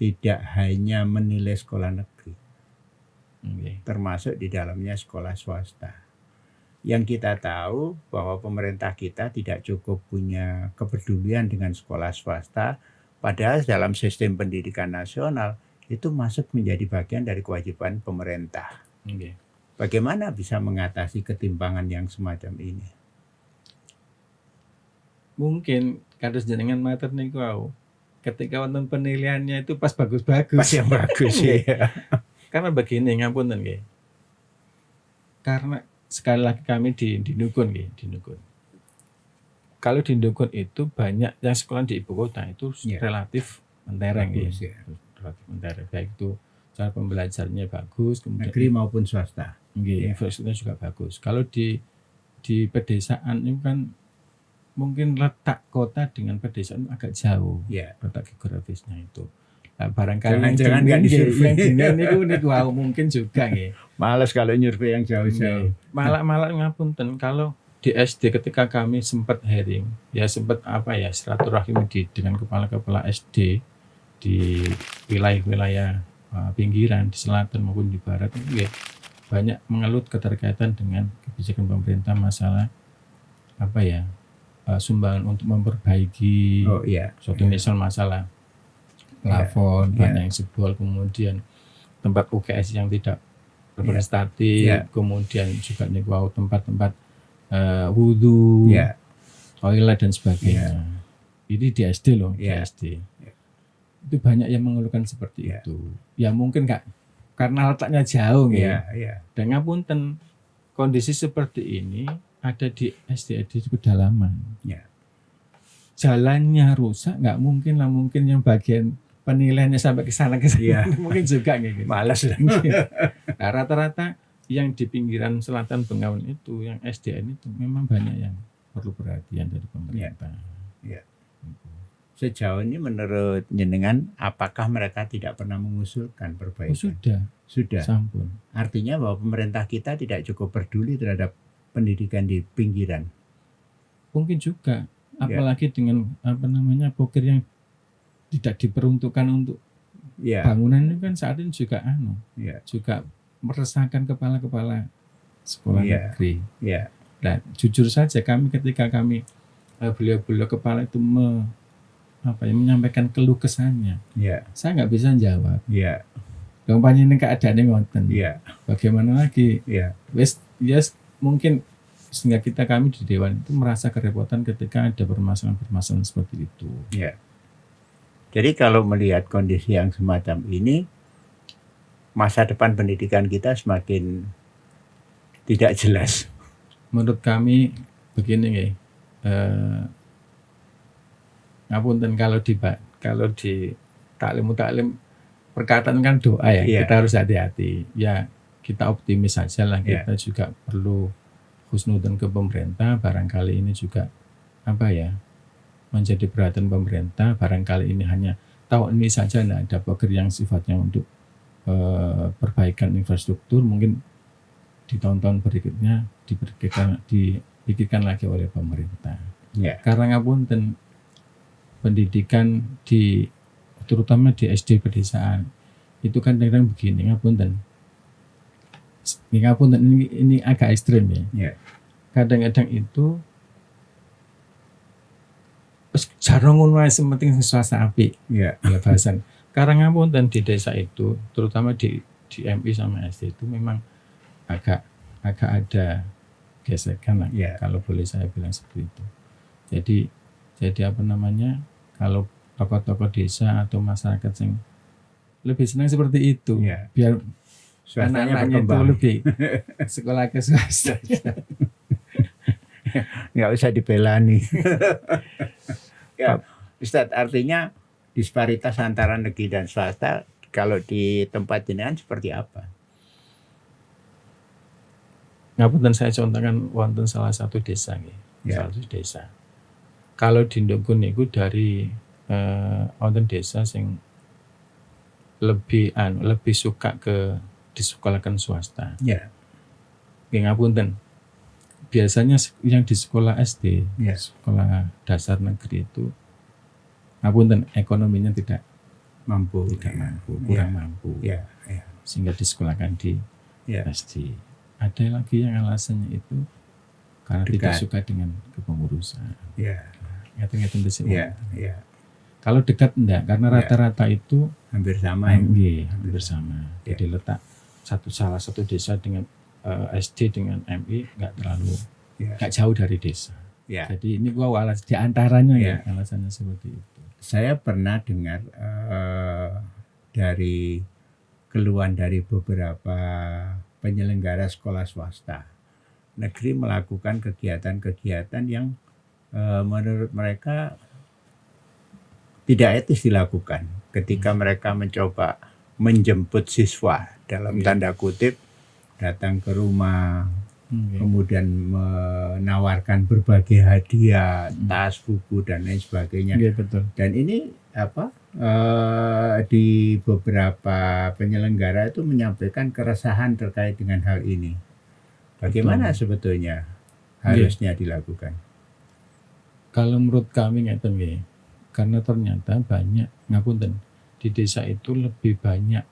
Speaker 1: tidak hanya menilai sekolah negeri,
Speaker 2: Nggih.
Speaker 1: termasuk di dalamnya sekolah swasta. Yang kita tahu bahwa pemerintah kita tidak cukup punya kepedulian dengan sekolah swasta, padahal dalam sistem pendidikan nasional itu masuk menjadi bagian dari kewajiban pemerintah.
Speaker 2: Nggih.
Speaker 1: Bagaimana bisa mengatasi ketimpangan yang semacam ini?
Speaker 2: Mungkin kados jenengan matur niku wau. Ketika wonten penilaiannya itu pas bagus-bagus.
Speaker 1: Pas yang bagus ya.
Speaker 2: Karena begini ngapunten nggih. Karena sekali lagi kami di Nukun nggih, di Nukun. Kalau di Nukun itu banyak yang sekolah di ibu kota itu
Speaker 1: Ya.
Speaker 2: relatif mentereng nggih.
Speaker 1: Bagus, ya.
Speaker 2: Relatif mentereng. Baik itu cara pembelajarannya bagus, kemudian
Speaker 1: Negeri maupun swasta.
Speaker 2: nggih,
Speaker 1: Ya.
Speaker 2: infrastrukturnya juga bagus. Kalau di pedesaan itu kan mungkin letak kota dengan pedesaan agak jauh.
Speaker 1: Ya.
Speaker 2: Letak geografisnya itu. Nah, barangkali
Speaker 1: Jangan-jangan
Speaker 2: yang
Speaker 1: nggak disurvei.
Speaker 2: niku wow mungkin juga nggih.
Speaker 1: Males kalau nyurvei yang jauh-jauh.
Speaker 2: Malah ngapunten kalau di SD ketika kami sempat hearing, ya sempat silaturahim dengan kepala-kepala SD di wilayah-wilayah pinggiran di selatan maupun di barat itu ya, banyak mengeluh keterkaitan dengan kebijakan pemerintah masalah sumbangan untuk memperbaiki
Speaker 1: Oh iya.
Speaker 2: suatu misal masalah plafon,
Speaker 1: Ya.
Speaker 2: banyak yang jebol, kemudian tempat UKS yang tidak berstatik,
Speaker 1: Ya.
Speaker 2: kemudian juga tempat-tempat wudhu,
Speaker 1: Ya.
Speaker 2: toilet dan sebagainya. Ini di SD loh,
Speaker 1: Ya.
Speaker 2: di SD.
Speaker 1: Ya.
Speaker 2: Itu banyak yang mengeluhkan seperti
Speaker 1: Ya.
Speaker 2: itu. Ya mungkin karena letaknya jauh
Speaker 1: Iya,
Speaker 2: ya.
Speaker 1: iya.
Speaker 2: Dan ngapunten kondisi seperti ini ada di SD di pedalaman.
Speaker 1: Ya.
Speaker 2: Jalannya rusak, nggak mungkin yang bagian penilaiannya sampai ke sana
Speaker 1: Iya.
Speaker 2: mungkin juga gitu.
Speaker 1: Males lah.
Speaker 2: Nah, rata-rata yang di pinggiran selatan Bengawan itu, yang SDN itu memang banyak yang perlu perhatian dari pemerintah.
Speaker 1: Ya. Sejauh ini menurut jenengan apakah mereka tidak pernah mengusulkan
Speaker 2: Oh,
Speaker 1: perbaikan?
Speaker 2: sudah.
Speaker 1: Sudah.
Speaker 2: Sampun.
Speaker 1: Artinya bahwa pemerintah kita tidak cukup peduli terhadap pendidikan di pinggiran.
Speaker 2: Mungkin juga, apalagi dengan poker yang tidak diperuntukkan untuk
Speaker 1: Ya,
Speaker 2: bangunan ini kan saat ini juga
Speaker 1: ya,
Speaker 2: juga meresahkan kepala-kepala sekolah
Speaker 1: Iya.
Speaker 2: negeri.
Speaker 1: ya,
Speaker 2: Nah, jujur saja ketika kami beliau-beliau kepala itu menyampaikan keluh kesahnya,
Speaker 1: ya,
Speaker 2: saya nggak bisa jawab.
Speaker 1: ya,
Speaker 2: Gampangnya ini keadaannya ngoten.
Speaker 1: ya,
Speaker 2: Bagaimana lagi?
Speaker 1: ya,
Speaker 2: Yes, mungkin sehingga kami di dewan itu merasa kerepotan ketika ada permasalahan-permasalahan seperti itu.
Speaker 1: ya. Jadi kalau melihat kondisi yang semacam ini, masa depan pendidikan kita semakin tidak jelas.
Speaker 2: Menurut kami begini ngapunten kalau di taklim perkataan kan doa ya,
Speaker 1: Iya.
Speaker 2: kita harus hati-hati. Ya, kita optimis saja lah,
Speaker 1: Iya.
Speaker 2: kita juga perlu husnudzon ke pemerintah, barangkali ini juga menjadi perhatian pemerintah, barangkali ini hanya tahun ini saja tidak ada program yang sifatnya untuk perbaikan infrastruktur, mungkin di tahun-tahun berikutnya dipikirkan lagi oleh pemerintah.
Speaker 1: Ya,
Speaker 2: Karena ngapunten pendidikan terutama di SD pedesaan itu kan kadang begini, ngapunten ini agak ekstrim ya.
Speaker 1: ya,
Speaker 2: Kadang-kadang itu jarang ngono ae sementing swasta apik
Speaker 1: ya,
Speaker 2: ya bahasan. Karena ngapunten di desa itu, terutama di MI sama SD itu memang agak ada gesekan lah,
Speaker 1: Ya.
Speaker 2: kalau boleh saya bilang seperti itu. Jadi kalau tokoh-tokoh desa atau masyarakat yang lebih senang seperti itu,
Speaker 1: Ya.
Speaker 2: biar
Speaker 1: Swastanya
Speaker 2: anak-anaknya itu
Speaker 1: berkembang.
Speaker 2: lebih sekolah ke swasta.
Speaker 1: Nggak usah dibelani. Ya, Ustadz, artinya disparitas antara negeri dan swasta kalau di tempat jenengan seperti apa?
Speaker 2: Ngapunten saya contohkan wonten salah satu desa nggih.
Speaker 1: Ya.
Speaker 2: Salah satu desa. Kalau di Ndukun niku dari wonten desa sing lebih suka ke disekolahkan swasta.
Speaker 1: Ya,
Speaker 2: Nggih ngapunten. Biasanya yang di sekolah SD,
Speaker 1: Ya.
Speaker 2: sekolah dasar negeri itu ngapunten ekonominya tidak
Speaker 1: mampu.
Speaker 2: mampu, kurang mampu.
Speaker 1: Ya, ya,
Speaker 2: Sehingga disekolahkan di
Speaker 1: ya,
Speaker 2: SD. Ada lagi yang alasannya itu karena tidak
Speaker 1: Dekat.
Speaker 2: suka dengan kepengurusan.
Speaker 1: ya,
Speaker 2: Ngeten-ngeten dhisik.
Speaker 1: ya, ya.
Speaker 2: Kalau dekat enggak, karena
Speaker 1: Ya.
Speaker 2: rata-rata itu
Speaker 1: Hampir sama.
Speaker 2: MI hampir sama.
Speaker 1: Ya.
Speaker 2: Jadi letak salah satu desa dengan SD dengan MI enggak terlalu
Speaker 1: Ya.
Speaker 2: enggak jauh dari desa.
Speaker 1: Ya.
Speaker 2: Jadi ini gua di antaranya
Speaker 1: Ya.
Speaker 2: ya alasannya seperti itu.
Speaker 1: Saya pernah dengar dari keluhan dari beberapa penyelenggara sekolah swasta. Negeri melakukan kegiatan-kegiatan yang menurut mereka tidak etis dilakukan ketika mereka mencoba menjemput siswa dalam tanda kutip datang ke rumah, kemudian menawarkan berbagai hadiah, tas, buku dan lain sebagainya.
Speaker 2: Iya betul.
Speaker 1: Dan ini di beberapa penyelenggara itu menyampaikan keresahan terkait dengan hal ini. Bagaimana sebetulnya harusnya dilakukan?
Speaker 2: Kalau menurut kami ngeten nggih. Karena ternyata banyak ngapunten di desa itu lebih banyak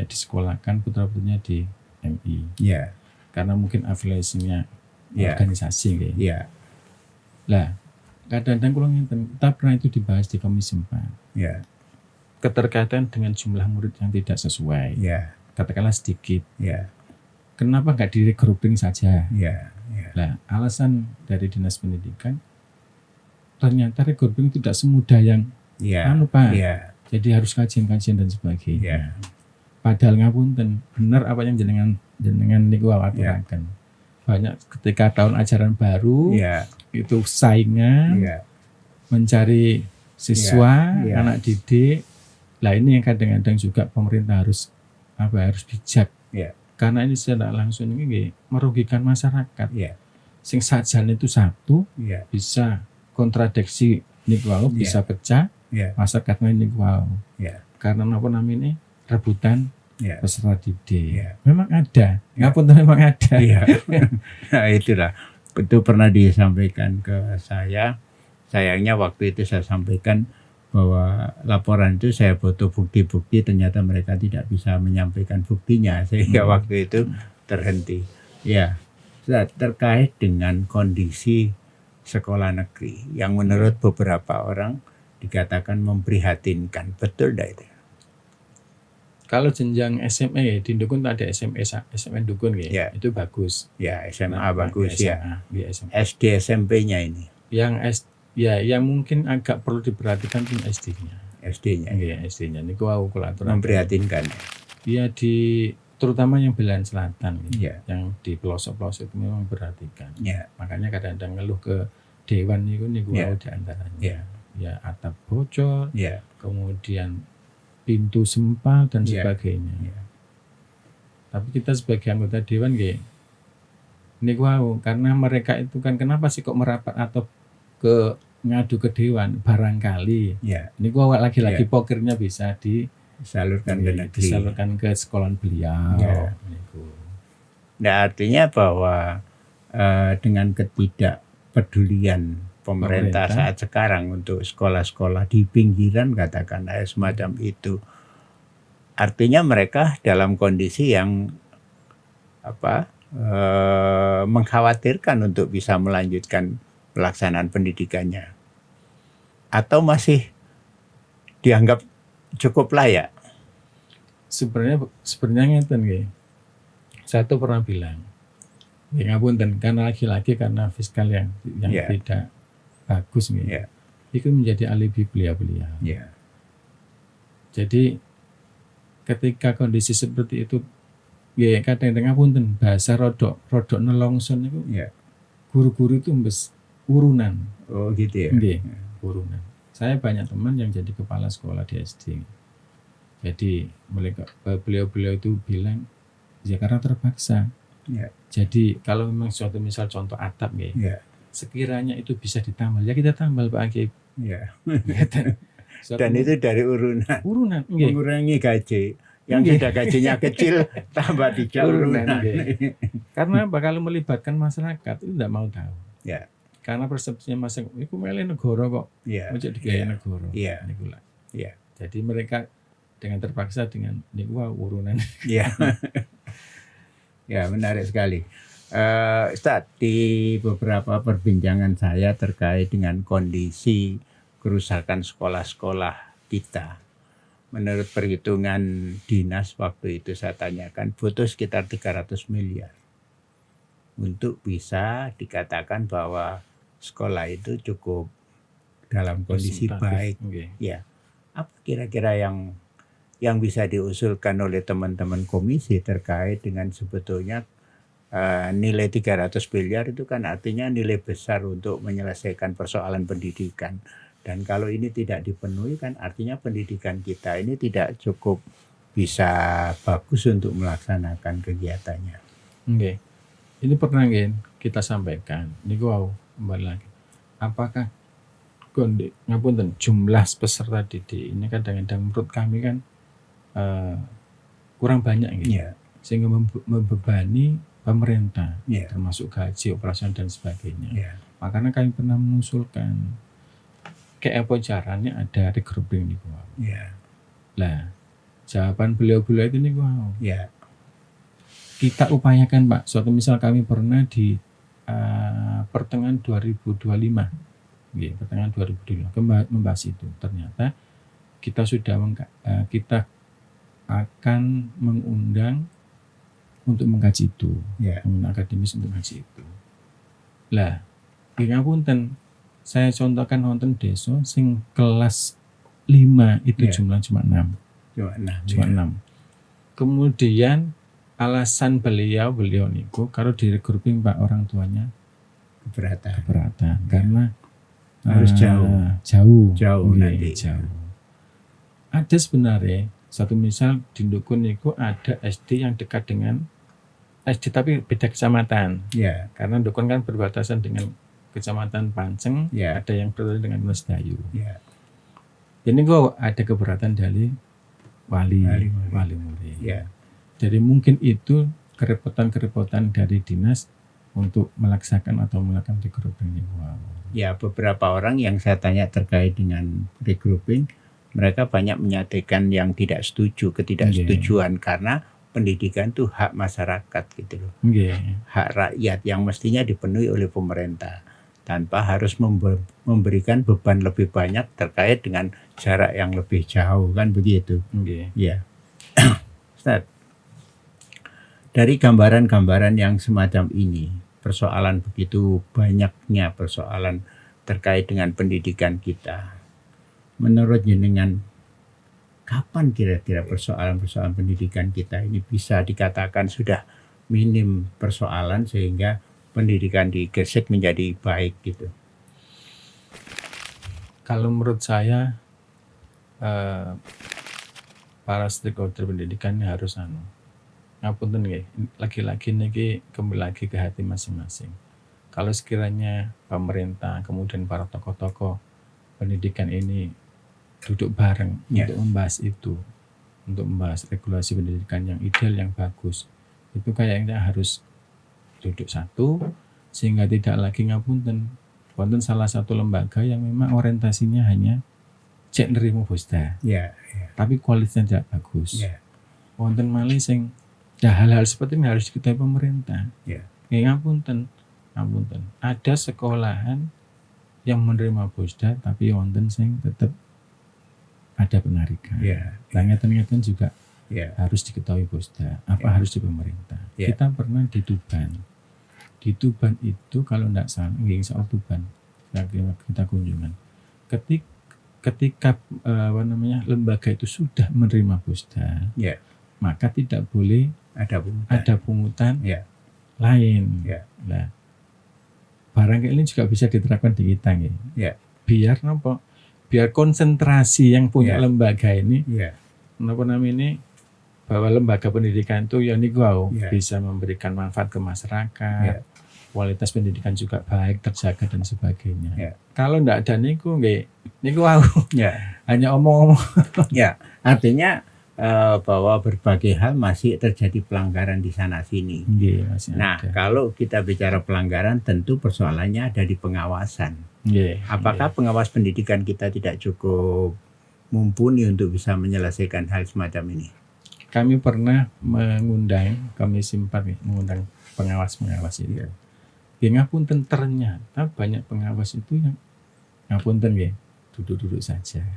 Speaker 2: disekolahkan putra-putrinya di MI.
Speaker 1: Ya,
Speaker 2: Karena mungkin afiliasinya
Speaker 1: Ya.
Speaker 2: organisasi nggih.
Speaker 1: ya,
Speaker 2: Lah, kadang-kadang kula ngenten, kita pernah itu dibahas di Komisi 4.
Speaker 1: ya,
Speaker 2: Keterkaitan dengan jumlah murid yang tidak sesuai.
Speaker 1: ya,
Speaker 2: Katakanlah sedikit.
Speaker 1: ya,
Speaker 2: Kenapa nggak di regrouping saja?
Speaker 1: ya, ya,
Speaker 2: Lah, alasan dari Dinas Pendidikan ternyata regrouping tidak semudah yang
Speaker 1: ya,
Speaker 2: Pak.
Speaker 1: ya,
Speaker 2: Jadi harus kajian-kajian dan sebagainya.
Speaker 1: ya,
Speaker 2: Padahal ngapunten, benar apa yang jenengan niku aturaken. Banyak ketika tahun ajaran baru
Speaker 1: ya,
Speaker 2: itu saingan
Speaker 1: ya,
Speaker 2: mencari siswa,
Speaker 1: Ya.
Speaker 2: anak didik. Lah ini yang kadang-kadang juga pemerintah harus bijak.
Speaker 1: Ya.
Speaker 2: Karena ini secara langsung ini merugikan masyarakat.
Speaker 1: ya,
Speaker 2: Sing sajan itu satu
Speaker 1: ya,
Speaker 2: bisa kontradiksi niku wau,
Speaker 1: Ya.
Speaker 2: bisa pecah
Speaker 1: ya,
Speaker 2: masyarakatnya niku wau.
Speaker 1: ya,
Speaker 2: Karena napa namanya rebutan
Speaker 1: Ya.
Speaker 2: peserta didik.
Speaker 1: Ya.
Speaker 2: Memang ada. Ngapunten memang ada.
Speaker 1: Iya. Nah, itulah. Itu pernah disampaikan ke saya. Sayangnya waktu itu saya sampaikan bahwa laporan itu saya butuh bukti-bukti, ternyata mereka tidak bisa menyampaikan buktinya sehingga waktu itu terhenti. Ya, terkait dengan kondisi sekolah negeri yang menurut beberapa orang dikatakan memprihatinkan. Betul tidak itu?
Speaker 2: Kalau jenjang SMA di Dukun tak ada SMA Dukun
Speaker 1: Ya.
Speaker 2: itu bagus.
Speaker 1: Ya, SMA
Speaker 2: Nah,
Speaker 1: bagus ya.
Speaker 2: Di SMA.
Speaker 1: SD SMP-nya ini.
Speaker 2: Yang mungkin agak perlu diperhatikan pun SD-nya.
Speaker 1: SD-nya.
Speaker 2: Iya, SD-nya. Niku wau kula aturaken.
Speaker 1: Memprihatinkan.
Speaker 2: Iya, terutama yang belahan selatan
Speaker 1: Iya.
Speaker 2: yang di pelosok-pelosok itu memang perhatikan.
Speaker 1: Ya.
Speaker 2: Makanya kadang-kadang ngeluh ke dewan niku
Speaker 1: Ya.
Speaker 2: wau di antaranya.
Speaker 1: Ya.
Speaker 2: Ya, atap bocor,
Speaker 1: Ya.
Speaker 2: kemudian pintu sempal dan
Speaker 1: Ya.
Speaker 2: sebagainya.
Speaker 1: Ya.
Speaker 2: Tapi kita sebagai anggota dewan niku wau, karena mereka itu kan kenapa sih kok merapat atau ke ngadu ke dewan, barangkali
Speaker 1: Ya.
Speaker 2: niku lagi-lagi pokirnya bisa
Speaker 1: Disalurkan ke negeri.
Speaker 2: disalurkan ke sekolahan beliau.
Speaker 1: Ya.
Speaker 2: Niku.
Speaker 1: Nah, artinya bahwa dengan ketidakpedulian pemerintah saat sekarang untuk sekolah-sekolah di pinggiran katakanlah semacam itu, artinya mereka dalam kondisi yang mengkhawatirkan untuk bisa melanjutkan pelaksanaan pendidikannya, atau masih dianggap cukup layak.
Speaker 2: Sebenarnya ngeten nggih. Saya tuh pernah bilang, ngapunten karena laki-laki karena fiskal yang
Speaker 1: Ya.
Speaker 2: tidak bagus nggih.
Speaker 1: Ya.
Speaker 2: Itu menjadi alibi beliau-beliau.
Speaker 1: Ya.
Speaker 2: Jadi ketika kondisi seperti itu, ya kadang-kadang ngapunten bahasa rodok nelongson itu,
Speaker 1: Ya.
Speaker 2: guru-guru itu urunan.
Speaker 1: Oh gitu ya.
Speaker 2: Nggih, urunan. Saya banyak teman yang jadi kepala sekolah di SD. Jadi beliau-beliau itu bilang ya karena terpaksa.
Speaker 1: Ya.
Speaker 2: Jadi kalau memang suatu misal contoh atap nggih,
Speaker 1: Ya.
Speaker 2: sekiranya itu bisa ditambal, ya kita tambal Pak Hakim.
Speaker 1: Ya.
Speaker 2: Suatu
Speaker 1: Dan itu dari urunan.
Speaker 2: nggih.
Speaker 1: Mengurangi gaji. Yang
Speaker 2: Nggih.
Speaker 1: sudah gajinya kecil tambah 3 urunan.
Speaker 2: nggih. Karena apa? Kalau melibatkan masyarakat itu tidak mau tahu.
Speaker 1: Ya.
Speaker 2: Karena persepsinya masyarakat, itu meleh negara kok,
Speaker 1: Ya.
Speaker 2: mau jadi gaya negara.
Speaker 1: Iya.
Speaker 2: Niku lah.
Speaker 1: Iya.
Speaker 2: Jadi mereka dengan terpaksa dengan niku urunan.
Speaker 1: Ya. Ya, menarik sekali. Ustaz, di beberapa perbincangan saya terkait dengan kondisi kerusakan sekolah-sekolah kita, menurut perhitungan dinas waktu itu saya tanyakan butuh sekitar 300 miliar untuk bisa dikatakan bahwa sekolah itu cukup dalam kondisi baik.
Speaker 2: Nggih.
Speaker 1: Ya, apa kira-kira yang bisa diusulkan oleh teman-teman komisi terkait dengan sebetulnya nilai 300 miliar itu kan artinya nilai besar untuk menyelesaikan persoalan pendidikan. Dan kalau ini tidak dipenuhi kan artinya pendidikan kita ini tidak cukup bisa bagus untuk melaksanakan kegiatannya.
Speaker 2: Nggih. Ini pernah kita sampaikan. Niku kembali lagi. Apakah ngapunten jumlah peserta didik ini kadang-kadang menurut kami kan kurang banyak
Speaker 1: Ya.
Speaker 2: sehingga membebani pemerintah,
Speaker 1: Ya.
Speaker 2: termasuk gaji, operasional dan sebagainya.
Speaker 1: Ya.
Speaker 2: Makanya kami pernah mengusulkan kayak apa caranya ada regrouping niku.
Speaker 1: Ya.
Speaker 2: Lah, jawaban beliau-beliau itu niku.
Speaker 1: Ya.
Speaker 2: Kita upayakan Pak. Suatu misal kami pernah di pertengahan 2025, pertengahan 2025 membahas itu. Ternyata kita sudah kita akan mengundang untuk mengkaji itu,
Speaker 1: Ya.
Speaker 2: akademis untuk mengkaji itu. Lah, ngapunten, saya contohkan wonten desa sing kelas 5 itu
Speaker 1: Ya.
Speaker 2: jumlah cuma 6.
Speaker 1: Cuma 6.
Speaker 2: Kemudian alasan beliau niku kalau di regrouping Pak orang tuanya keberatan karena
Speaker 1: harus
Speaker 2: jauh
Speaker 1: nanti.
Speaker 2: jauh. Ada sebenarnya satu misal di Dukun niku ada SD yang dekat dengan SD tapi beda kecamatan.
Speaker 1: Ya.
Speaker 2: Karena Dukun kan berbatasan dengan kecamatan Panceng,
Speaker 1: Ya.
Speaker 2: ada yang berbatasan dengan Mesdayu.
Speaker 1: Ya.
Speaker 2: Ini kok ada keberatan dari wali murid.
Speaker 1: Ya.
Speaker 2: Jadi mungkin itu kerepotan dari dinas untuk melaksanakan regrouping ini. Wow.
Speaker 1: Ya, beberapa orang yang saya tanya terkait dengan regrouping, mereka banyak menyatakan yang tidak setuju, ketidaksetujuan karena pendidikan itu hak masyarakat gitu loh. Hak rakyat yang mestinya dipenuhi oleh pemerintah tanpa harus memberikan beban lebih banyak terkait dengan jarak yang lebih jauh, kan begitu. Ya. Ustaz, dari gambaran-gambaran yang semacam ini, persoalan begitu banyaknya persoalan terkait dengan pendidikan kita, menurut jenengan kapan kira-kira persoalan-persoalan pendidikan kita ini bisa dikatakan sudah minim persoalan sehingga pendidikan di Gresik menjadi baik gitu?
Speaker 2: Kalau menurut saya para stakeholder pendidikan ini harus ngapunten nggih, lagi-lagi niki kembali lagi ke hati masing-masing. Kalau sekiranya pemerintah kemudian para tokoh-tokoh pendidikan ini duduk bareng untuk membahas itu, untuk membahas regulasi pendidikan yang ideal, yang bagus, itu kayaknya harus duduk satu sehingga tidak lagi ngapunten wonten salah satu lembaga yang memang orientasinya hanya cek nerimo bosda, tapi kualitasnya tidak bagus. Wonten malih sing hal-hal seperti ini harus diketahui pemerintah. Ngapunten, ada sekolahan yang menerima bosda tapi wonten sing tetap ada penarikan. Nah, ngeten-ngeten juga harus diketahui bosda. Apa harus di pemerintah. Kita pernah di Tuban. Di Tuban itu kalau tidak salah, soal Tuban, kita kunjungan. Ketika lembaga itu sudah menerima bosda, maka tidak boleh ada pungutan lain. Nah, barang ini juga bisa diterapkan di kita, biar nopo. Biar konsentrasi yang punya lembaga ini, bahwa lembaga pendidikan itu bisa memberikan manfaat ke masyarakat, kualitas pendidikan juga baik, terjaga dan sebagainya. Kalau tidak ada niku hanya omong-omong.
Speaker 1: Artinya bahwa berbagai hal masih terjadi pelanggaran di sana sini. Nah, kalau kita bicara pelanggaran, tentu persoalannya ada di pengawasan. Apakah pengawas pendidikan kita tidak cukup mumpuni untuk bisa menyelesaikan hal semacam ini?
Speaker 2: Kami pernah mengundang Komisi 4 mengundang pengawas-pengawas itu. Ngapunten, ternyata banyak pengawas itu yang ngapunten duduk-duduk saja.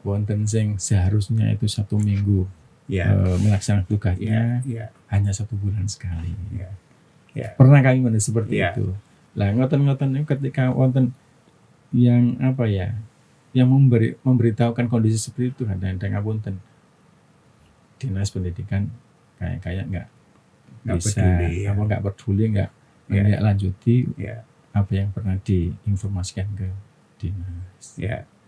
Speaker 2: Wonten sing seharusnya itu 1 minggu melaksanakan tugasnya hanya 1 bulan sekali. Pernah kami mendengar seperti itu. Lah ngoten-ngoten itu ketika wonten yang yang memberitahukan kondisi seperti itu, kadang-kadang ngapunten, dinas pendidikan kayak nggak bisa nggak peduli, nggak lanjuti apa yang pernah diinformasikan ke dinas.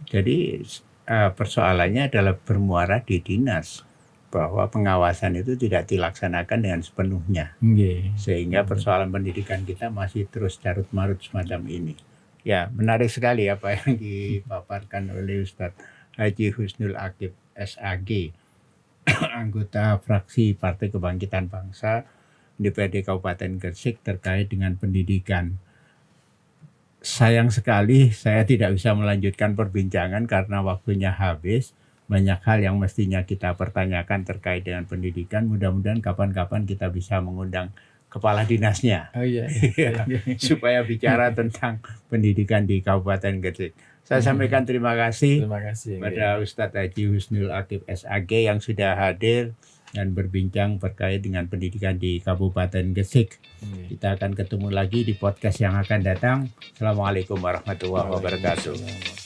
Speaker 1: Jadi persoalannya adalah bermuara di dinas, bahwa pengawasan itu tidak dilaksanakan dengan sepenuhnya, sehingga persoalan pendidikan kita masih terus carut-marut semacam ini. Menarik sekali apa yang dipaparkan oleh Ustadz Haji Husnul Aqib SAG, anggota fraksi Partai Kebangkitan Bangsa DPRD Kabupaten Gresik terkait dengan pendidikan. Sayang sekali saya tidak bisa melanjutkan perbincangan karena waktunya habis. Banyak hal yang mestinya kita pertanyakan terkait dengan pendidikan. Mudah-mudahan kapan-kapan kita bisa mengundang kepala dinasnya supaya bicara tentang pendidikan di Kabupaten Gresik. Saya sampaikan terima kasih pada Ustadz Haji Husnul Aqib SAG yang sudah hadir dan berbincang terkait dengan pendidikan di Kabupaten Gresik. Kita akan ketemu lagi di podcast yang akan datang. Assalamualaikum warahmatullahi wabarakatuh.